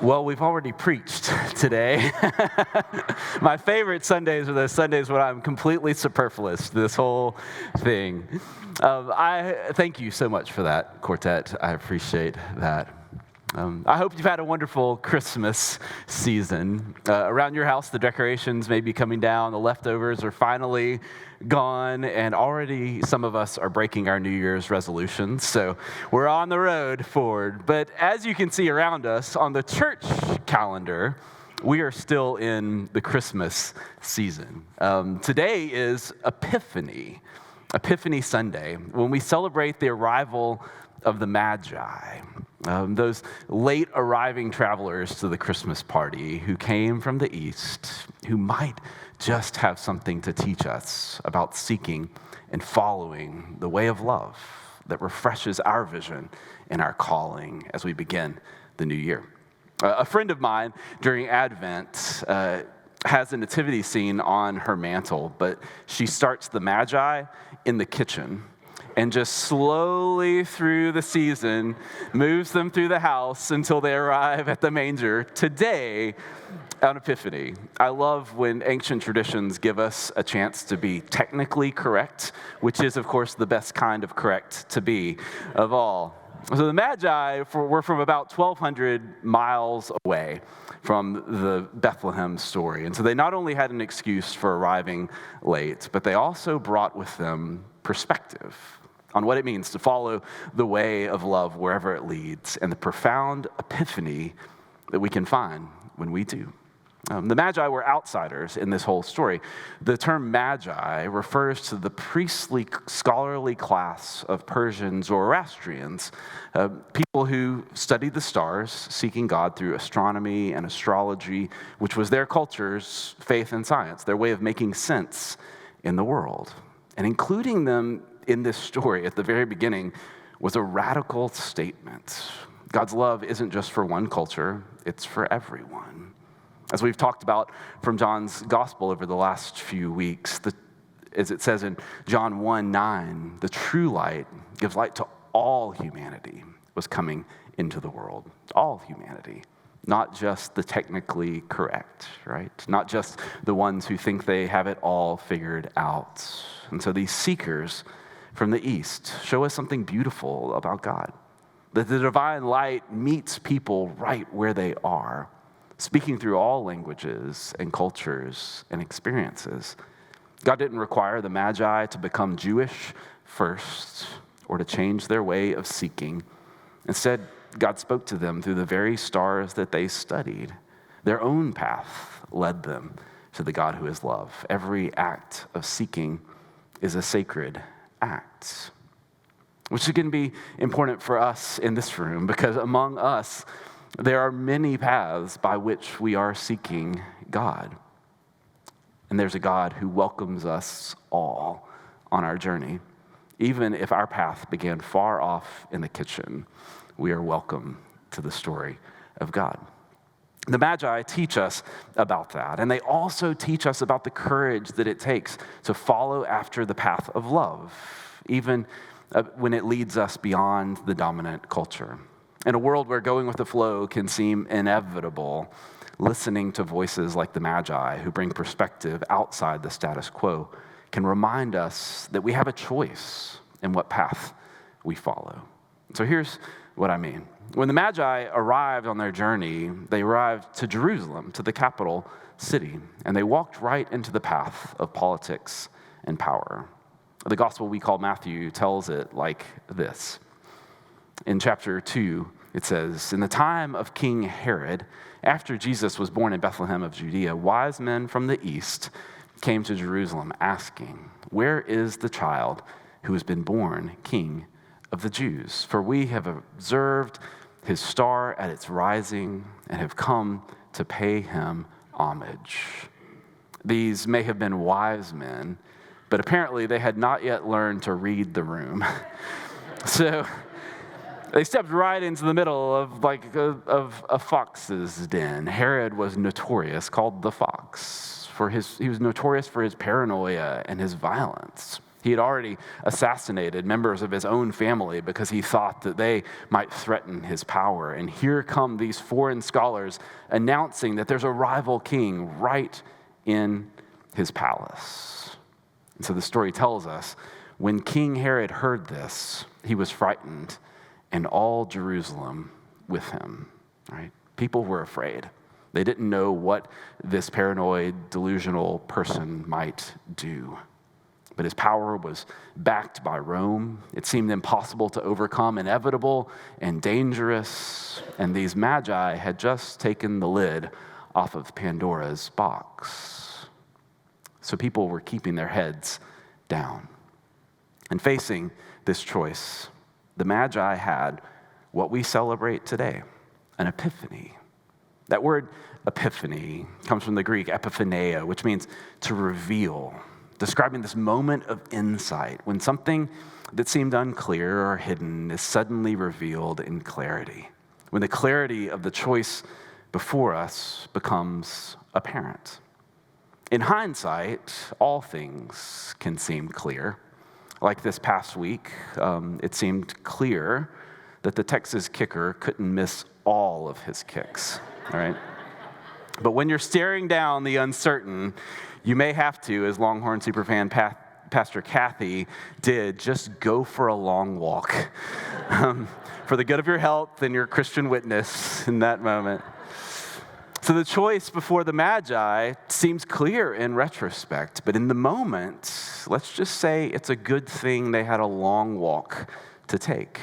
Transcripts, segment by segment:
Well, we've already preached today. My favorite Sundays are those Sundays when I'm completely superfluous to this whole thing. I thank you so much for that, Quartet. I appreciate that. I hope you've had a wonderful Christmas season. Around your house, the decorations may be coming down, the leftovers are finally gone, and already some of us are breaking our New Year's resolutions, so we're on the road forward. But as you can see around us, on the church calendar, we are still in the Christmas season. Today is Epiphany Sunday, when we celebrate the arrival of the Magi, those late arriving travelers to the Christmas party who came from the East, who might just have something to teach us about seeking and following the way of love that refreshes our vision and our calling as we begin the new year. A friend of mine during Advent has a nativity scene on her mantle, but she starts the Magi in the kitchen and just slowly through the season moves them through the house until they arrive at the manger today on Epiphany. I love when ancient traditions give us a chance to be technically correct, which is, of course, the best kind of correct to be of all. So the Magi were from about 1,200 miles away from the Bethlehem story. And so they not only had an excuse for arriving late, but they also brought with them perspective on what it means to follow the way of love wherever it leads, and the profound epiphany that we can find when we do. The Magi were outsiders in this whole story. The term Magi refers to the priestly, scholarly class of Persian Zoroastrians, people who studied the stars, seeking God through astronomy and astrology, which was their culture's faith and science, their way of making sense in the world. And including them in this story at the very beginning was a radical statement. God's love isn't just for one culture, it's for everyone. As we've talked about from John's gospel over the last few weeks, as it says in John 1:9, the true light gives light to all humanity was coming into the world. All humanity, not just the technically correct, right? Not just the ones who think they have it all figured out. And so these seekers from the East show us something beautiful about God, that the divine light meets people right where they are, speaking through all languages and cultures and experiences. God didn't require the Magi to become Jewish first or to change their way of seeking. Instead, God spoke to them through the very stars that they studied. Their own path led them to the God who is love. Every act of seeking is a sacred act, which can be important for us in this room, because among us, there are many paths by which we are seeking God. And there's a God who welcomes us all on our journey. Even if our path began far off in the kitchen, we are welcome to the story of God. The Magi teach us about that, and they also teach us about the courage that it takes to follow after the path of love, even when it leads us beyond the dominant culture. In a world where going with the flow can seem inevitable, listening to voices like the Magi who bring perspective outside the status quo can remind us that we have a choice in what path we follow. So here's what I mean. When the Magi arrived on their journey, they arrived to Jerusalem, to the capital city, and they walked right into the path of politics and power. The gospel we call Matthew tells it like this. In chapter 2, it says, "In the time of King Herod, after Jesus was born in Bethlehem of Judea, wise men from the east came to Jerusalem asking, 'Where is the child who has been born King of the Jews? For we have observed his star at its rising and have come to pay him homage.'" These may have been wise men, but apparently they had not yet learned to read the room. So they stepped right into the middle of a fox's den. Herod was notorious, called the fox, he was notorious for his paranoia and his violence. He had already assassinated members of his own family because he thought that they might threaten his power. And here come these foreign scholars announcing that there's a rival king right in his palace. And so the story tells us, when King Herod heard this, he was frightened, and all Jerusalem with him. Right? People were afraid. They didn't know what this paranoid, delusional person might do. But his power was backed by Rome. It seemed impossible to overcome, inevitable and dangerous. And these Magi had just taken the lid off of Pandora's box. So people were keeping their heads down. And facing this choice, the Magi had what we celebrate today, an epiphany. That word epiphany comes from the Greek epiphaneia, which means to reveal, describing this moment of insight when something that seemed unclear or hidden is suddenly revealed in clarity, when the clarity of the choice before us becomes apparent. In hindsight, all things can seem clear. Like this past week, it seemed clear that the Texas kicker couldn't miss all of his kicks, all right? But when you're staring down the uncertain, you may have to, as Longhorn superfan Pastor Kathy did, just go for a long walk for the good of your health and your Christian witness in that moment. So the choice before the Magi seems clear in retrospect, but in the moment, let's just say it's a good thing they had a long walk to take,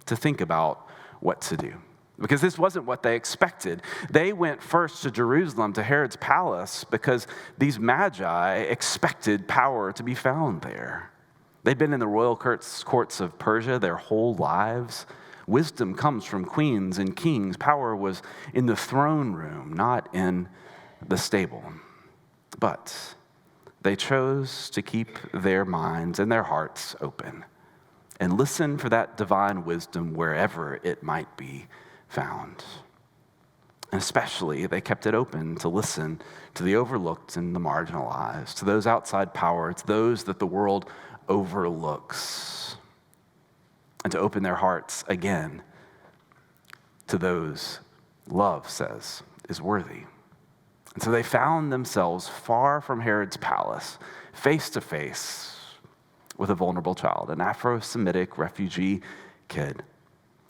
to think about what to do. Because this wasn't what they expected. They went first to Jerusalem, to Herod's palace, because these Magi expected power to be found there. They'd been in the royal courts of Persia their whole lives. Wisdom comes from queens and kings. Power was in the throne room, not in the stable. But they chose to keep their minds and their hearts open and listen for that divine wisdom wherever it might be found. And especially, they kept it open to listen to the overlooked and the marginalized, to those outside power, to those that the world overlooks, and to open their hearts again to those love says is worthy. And so they found themselves far from Herod's palace, face to face with a vulnerable child, an Afro-Semitic refugee kid,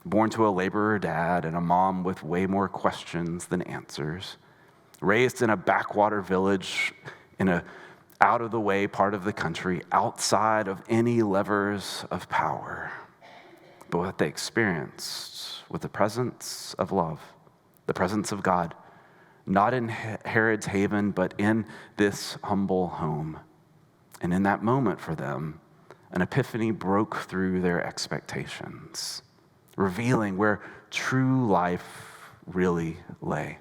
born to a laborer dad and a mom with way more questions than answers, raised in a backwater village in a out-of-the-way part of the country, outside of any levers of power. But what they experienced with the presence of love, the presence of God, not in Herod's haven, but in this humble home. And in that moment for them, an epiphany broke through their expectations, revealing where true life really lay.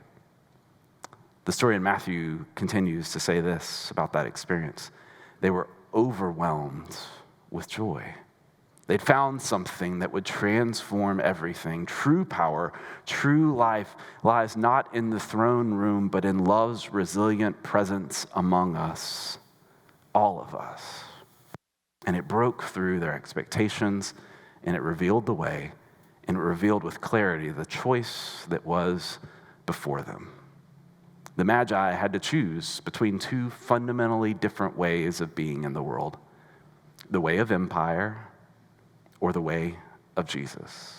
The story in Matthew continues to say this about that experience. They were overwhelmed with joy. They'd found something that would transform everything. True power, true life lies not in the throne room, but in love's resilient presence among us, all of us. And it broke through their expectations, and it revealed the way, and it revealed with clarity the choice that was before them. The Magi had to choose between two fundamentally different ways of being in the world: the way of empire or the way of Jesus.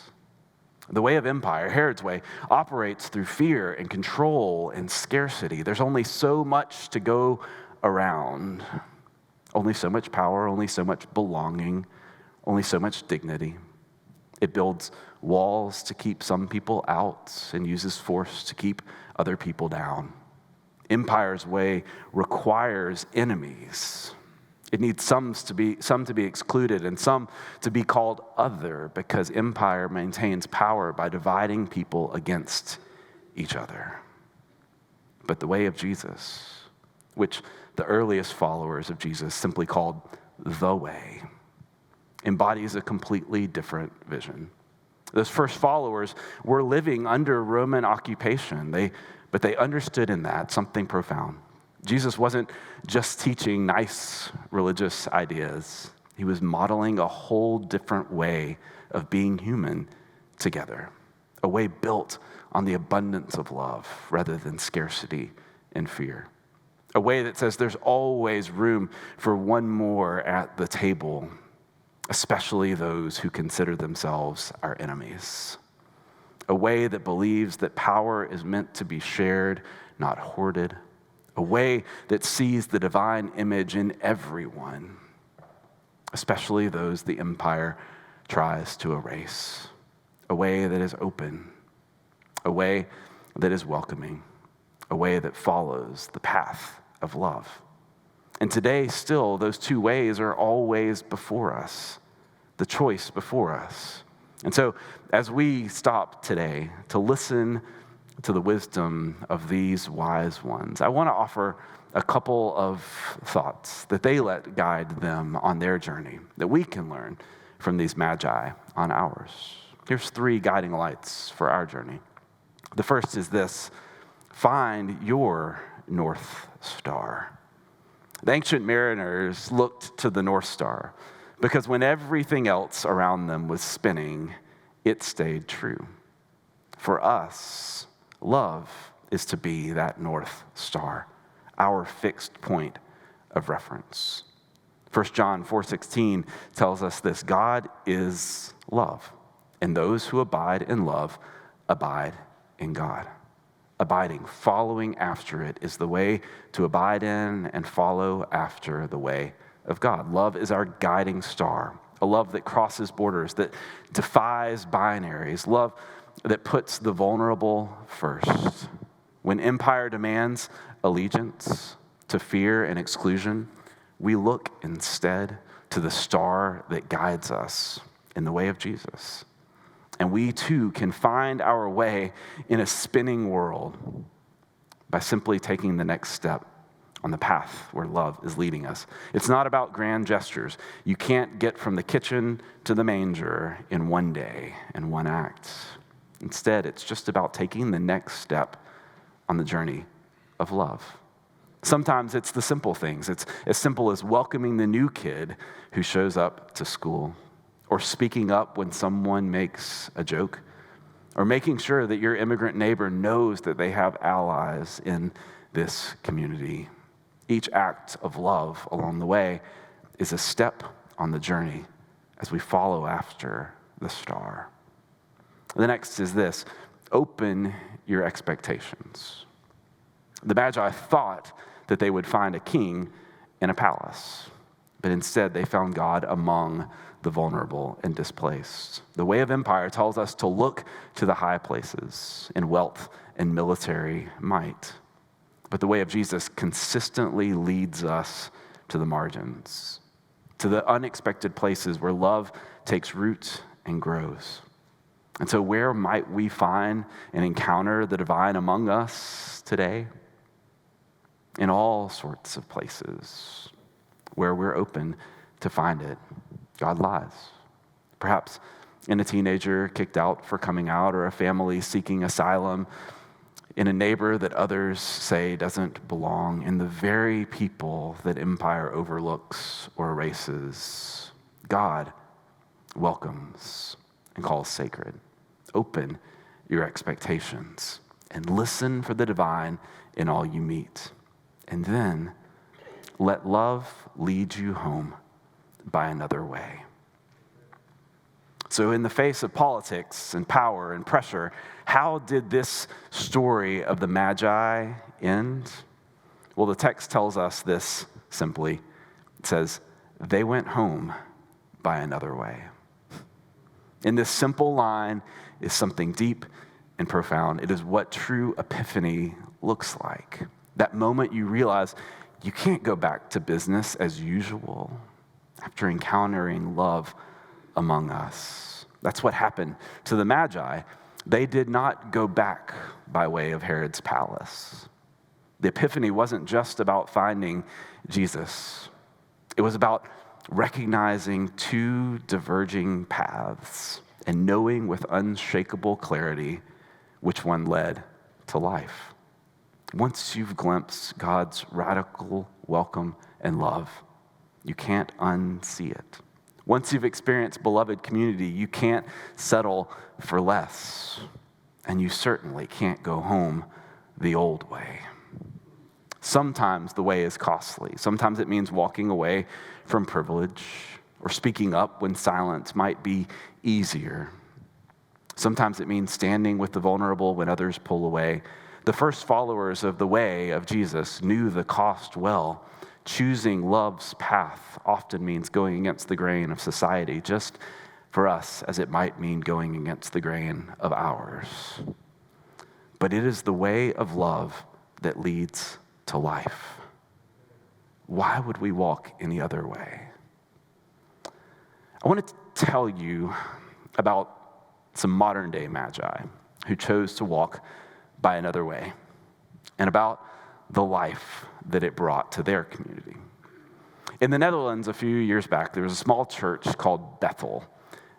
The way of empire, Herod's way, operates through fear and control and scarcity. There's only so much to go around, only so much power, only so much belonging, only so much dignity. It builds walls to keep some people out and uses force to keep other people down. Empire's way requires enemies. It needs some to be excluded and some to be called other, because empire maintains power by dividing people against each other. But the way of Jesus, which the earliest followers of Jesus simply called the way, embodies a completely different vision. Those first followers were living under Roman occupation, but they understood in that something profound. Jesus wasn't just teaching nice religious ideas. He was modeling a whole different way of being human together, a way built on the abundance of love rather than scarcity and fear, a way that says there's always room for one more at the table, especially those who consider themselves our enemies, a way that believes that power is meant to be shared, not hoarded, a way that sees the divine image in everyone, especially those the empire tries to erase, a way that is open, a way that is welcoming, a way that follows the path of love. And today, still, those two ways are always before us, the choice before us. And so, as we stop today to listen to the wisdom of these wise ones, I want to offer a couple of thoughts that they let guide them on their journey, that we can learn from these Magi on ours. Here's 3 guiding lights for our journey. The first is this: find your North Star. The ancient mariners looked to the North Star because when everything else around them was spinning, it stayed true. For us, love is to be that North Star, our fixed point of reference. 1 John 4:16 tells us this: God is love, and those who abide in love abide in God. Abiding, following after it, is the way to abide in and follow after the way of God. Love is our guiding star, a love that crosses borders, that defies binaries, love that puts the vulnerable first. When empire demands allegiance to fear and exclusion, we look instead to the star that guides us in the way of Jesus. And we too can find our way in a spinning world by simply taking the next step on the path where love is leading us. It's not about grand gestures. You can't get from the kitchen to the manger in one day, in one act. Instead, it's just about taking the next step on the journey of love. Sometimes it's the simple things. It's as simple as welcoming the new kid who shows up to school, or speaking up when someone makes a joke, or making sure that your immigrant neighbor knows that they have allies in this community. Each act of love along the way is a step on the journey as we follow after the star. The next is this: open your expectations. The Magi thought that they would find a king in a palace, but instead they found God among the vulnerable and displaced. The way of empire tells us to look to the high places in wealth and military might. But the way of Jesus consistently leads us to the margins, to the unexpected places where love takes root and grows. And so where might we find and encounter the divine among us today? In all sorts of places where we're open to find it. God lies. Perhaps in a teenager kicked out for coming out, or a family seeking asylum, in a neighbor that others say doesn't belong, in the very people that empire overlooks or erases. God welcomes and calls sacred. Open your expectations and listen for the divine in all you meet. And then let love lead you home by another way. So in the face of politics and power and pressure, how did this story of the Magi end? Well, the text tells us this simply. It says, they went home by another way. In this simple line is something deep and profound. It is what true epiphany looks like. That moment you realize you can't go back to business as usual after encountering love among us. That's what happened to the Magi. They did not go back by way of Herod's palace. The Epiphany wasn't just about finding Jesus. It was about recognizing two diverging paths and knowing with unshakable clarity which one led to life. Once you've glimpsed God's radical welcome and love, you can't unsee it. Once you've experienced beloved community, you can't settle for less. And you certainly can't go home the old way. Sometimes the way is costly. Sometimes it means walking away from privilege or speaking up when silence might be easier. Sometimes it means standing with the vulnerable when others pull away. The first followers of the way of Jesus knew the cost well. Choosing love's path often means going against the grain of society, just for us as it might mean going against the grain of ours. But it is the way of love that leads to life. Why would we walk any other way? I want to tell you about some modern day Magi who chose to walk by another way, and about the life that it brought to their community. In the Netherlands, a few years back, there was a small church called Bethel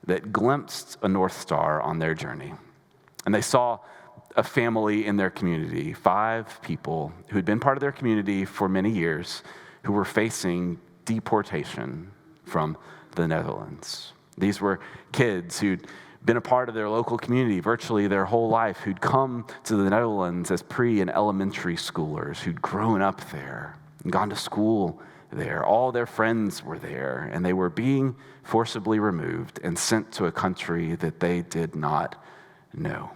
that glimpsed a North Star on their journey. And they saw a family in their community, 5 people who had been part of their community for many years, who were facing deportation from the Netherlands. These were kids who'd been a part of their local community virtually their whole life, who'd come to the Netherlands as pre- and elementary schoolers, who'd grown up there and gone to school there. All their friends were there, and they were being forcibly removed and sent to a country that they did not know.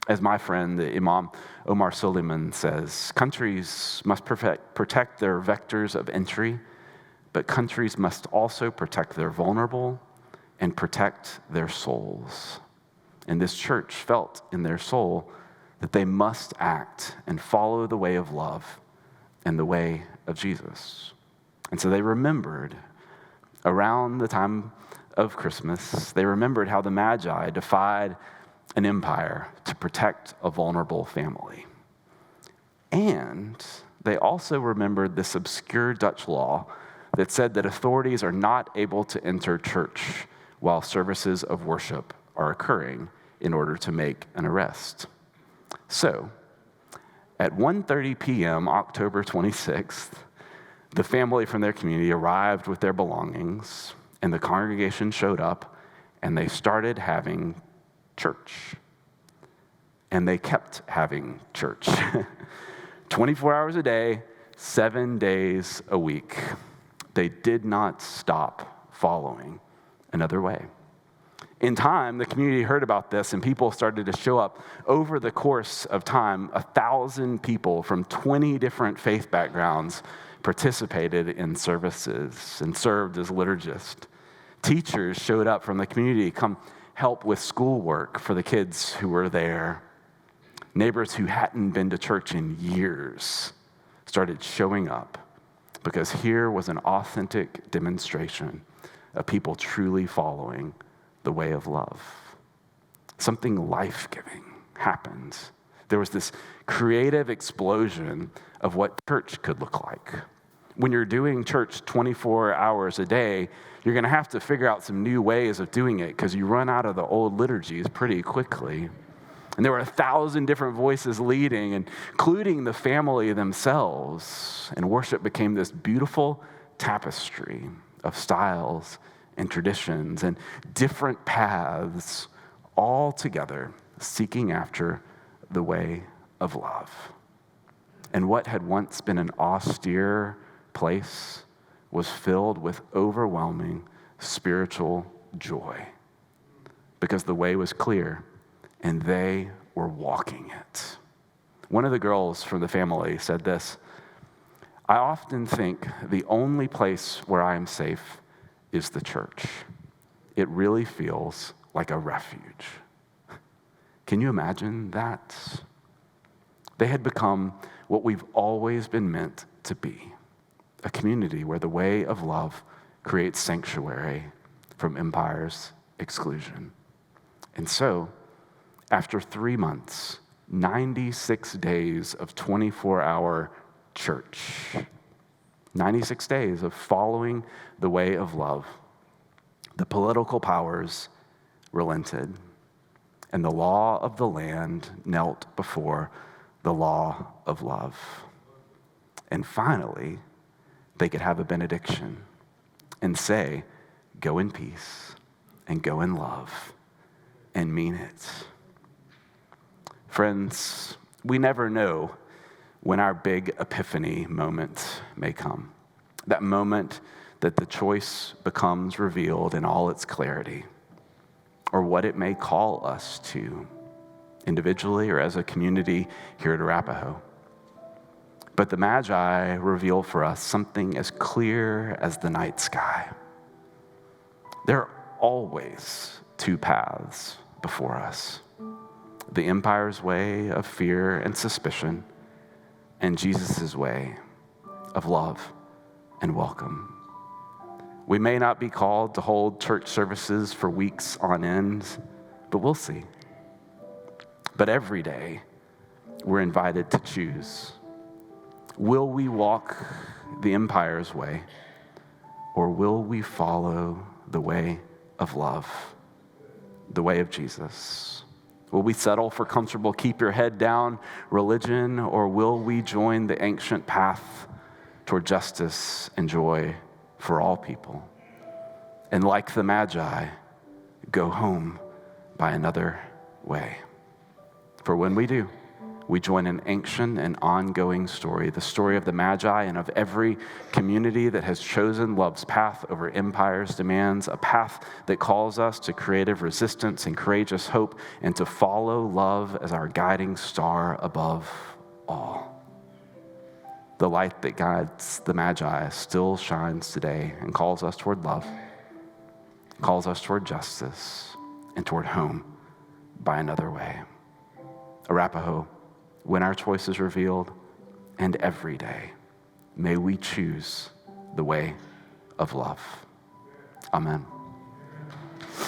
As my friend, the Imam Omar Suleiman says, countries must protect their vectors of entry, but countries must also protect their vulnerable and protect their souls. And this church felt in their soul that they must act and follow the way of love and the way of Jesus. And so they remembered around the time of Christmas, they remembered how the Magi defied an empire to protect a vulnerable family. And they also remembered this obscure Dutch law that said that authorities are not able to enter church while services of worship are occurring in order to make an arrest. So, at 1:30 p.m., October 26th, the family from their community arrived with their belongings, and the congregation showed up, and they started having church. And they kept having church. 24 hours a day, 7 days a week. They did not stop following another way. In time, the community heard about this, and people started to show up. Over the course of time, 1,000 people from 20 different faith backgrounds participated in services and served as liturgists. Teachers showed up from the community, come help with schoolwork for the kids who were there. Neighbors who hadn't been to church in years started showing up because here was an authentic demonstration of people truly following the way of love. Something life-giving happened. There was this creative explosion of what church could look like. When you're doing church 24 hours a day, you're going to have to figure out some new ways of doing it because you run out of the old liturgies pretty quickly. And there were 1,000 different voices leading, including the family themselves. And worship became this beautiful tapestry of styles and traditions and different paths, all together seeking after the way of love. And what had once been an austere place was filled with overwhelming spiritual joy because the way was clear and they were walking it. One of the girls from the family said this: I often think the only place where I am safe is the church. It really feels like a refuge. Can you imagine that? They had become what we've always been meant to be, a community where the way of love creates sanctuary from empire's exclusion. And so, after 3 months, 96 days of 24-hour church, 96 days of following the way of love, the political powers relented, and the law of the land knelt before the law of love. And finally, they could have a benediction and say, go in peace and go in love and mean it. Friends, we never know when our big epiphany moment may come. That moment that the choice becomes revealed in all its clarity, or what it may call us to, individually or as a community here at Arapahoe. But the Magi reveal for us something as clear as the night sky. There are always two paths before us: the empire's way of fear and suspicion, and Jesus' way of love and welcome. We may not be called to hold church services for weeks on end, but we'll see. But every day, we're invited to choose. Will we walk the empire's way, or will we follow the way of love, the way of Jesus? Will we settle for comfortable, keep your head down religion, or will we join the ancient path toward justice and joy for all people? And like the Magi, go home by another way. For when we do, we join an ancient and ongoing story, the story of the Magi and of every community that has chosen love's path over empire's demands, a path that calls us to creative resistance and courageous hope, and to follow love as our guiding star above all. The light that guides the Magi still shines today and calls us toward love, calls us toward justice, and toward home by another way. Arapahoe, when our choice is revealed, and every day, may we choose the way of love. Amen.